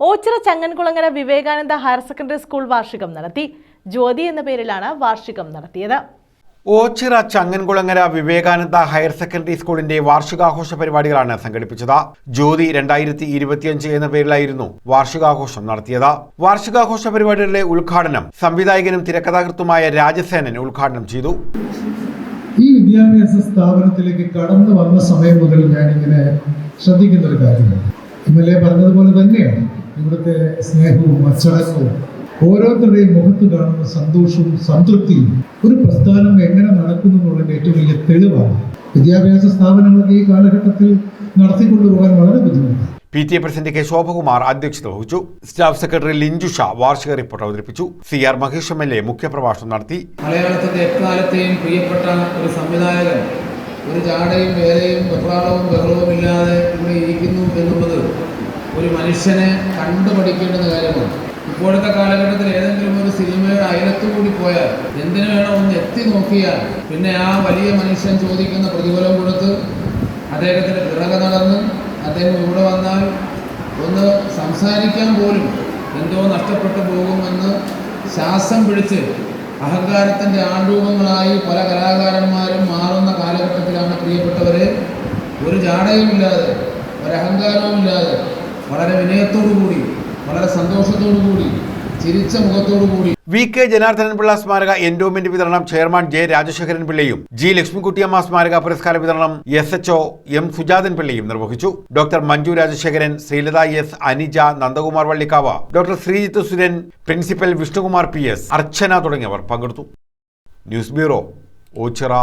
Ochira Changankulangara Vivekananda higher secondary school വാർഷികം നടത്തി. ജ്യോതി എന്ന പേരിലാണ് വാർഷികം നടത്തിയത്. ഓച്ചിറ ചങ്ങൻകുളങ്ങര വിവേകാനന്ദ ഹയർ സെക്കൻഡറി സ്കൂളിന്റെ വാർഷികാഘോഷ പരിപാടികളാണ് സംഘടിപ്പിച്ചത്. ജ്യോതി 2025 എന്ന പേരിലായിരുന്നു വാർഷികാഘോഷം നടത്തിയത്. വാർഷികാഘോഷ പരിപാടികളുടെ ഉദ്ഘാടനം സംവിധായകനും തിരക്കഥാകൃത്തുമായ രാജസേനൻ ഉദ്ഘാടനം ചെയ്തു. ഈ വിദ്യാഭ്യാസ സ്ഥാപനത്തിലേക്ക് കടന്നു വന്ന സമയം മുതൽ ഞാനിങ്ങനെ ശ്രദ്ധിക്കുന്ന ഒരു കാര്യമാണ്. ഇന്നലെ പറഞ്ഞതുപോലെ തന്നെയാണ് ഇവിടുത്തെ സ്നേഹവും അച്ചടക്കവും ഓരോരുത്തരുടെയും മുഖത്ത് കാണുന്ന സന്തോഷവും സംതൃപ്തിയും ഒരു പ്രസ്ഥാനം എങ്ങനെ നടക്കുന്നു എന്നുള്ളതിൻ്റെ ഏറ്റവും വലിയ തെളിവാണ്. വിദ്യാഭ്യാസ സ്ഥാപനങ്ങൾക്ക് ഈ കാലഘട്ടത്തിൽ നടത്തിക്കൊണ്ടുപോകാൻ വളരെ ബുദ്ധിമുട്ടാണ്. PTA പ്രസിഡന്റ് കെ ശോഭകുമാർ അധ്യക്ഷത വഹിച്ചു. സ്റ്റാഫ് സെക്രട്ടറി ലിഞ്ചുഷ വാർഷിക റിപ്പോർട്ട് അവതരിപ്പിച്ചു. CR മഹേഷ് MLA മുഖ്യപ്രഭാഷണം നടത്തി. മലയാളത്തിന്റെ എക്കാലത്തെയും പ്രിയപ്പെട്ട ഒരു സംവിധായകൻ ഒരു ജാടയും വേലയും വെപ്രാളവും ബഹളവും ഇല്ലാതെ ഇവിടെ ഇരിക്കുന്നു എന്നുള്ളത് ഒരു മനുഷ്യനെ കണ്ടുപഠിക്കേണ്ടുന്ന കാര്യമാണ്. ഇപ്പോഴത്തെ കാലഘട്ടത്തിൽ ഏതെങ്കിലും ഒരു സിനിമയുടെ അയലത്തുകൂടി പോയാൽ എന്തിനു വേണോ ഒന്ന് എത്തി നോക്കിയാൽ പിന്നെ ആ വലിയ മനുഷ്യൻ ചോദിക്കുന്ന പ്രതിഫലം കൊടുത്ത് അദ്ദേഹത്തിൻ്റെ പിറകെ നടന്ന് അദ്ദേഹം ഇവിടെ വന്നാൽ ഒന്ന് സംസാരിക്കാൻ പോലും എന്തോ നഷ്ടപ്പെട്ടു പോകുമെന്ന് ശ്വാസം പിടിച്ച് അഹങ്കാരത്തിൻ്റെ ആൾരൂപങ്ങളായി പല കലാകാരന്മാരും മാറുന്ന കാലഘട്ടത്തിലാണ് പ്രിയപ്പെട്ടവരെ ഒരു ജാടയുമില്ലാതെ ഒരഹങ്കാരവുമില്ലാതെ വളരെ വിനയത്തോടുകൂടി വളരെ സന്തോഷത്തോടുകൂടി ചിരിച്ച മുഖത്തോടുകൂടി VK ജനാർദ്ദനൻ പിള്ള സ്മാരക എൻഡോമെന്റ് വിതരണം ചെയർമാൻ J രാജശേഖരൻ പിള്ളയും G ലക്ഷ്മിക്കുട്ടിയമ്മ സ്മാരക പുരസ്കാര വിതരണം SHO M സുജാതൻ പിള്ളയും നിർവഹിച്ചു. Doctor Manju Rajasekharan, Sreelatha S, Anija, Nandakumar Vallikkavu, doctor Sreejith Suran, principal Vishnukumar PS, Archana തുടങ്ങിയവർ പങ്കെടുത്തു. News bureau, Ochira.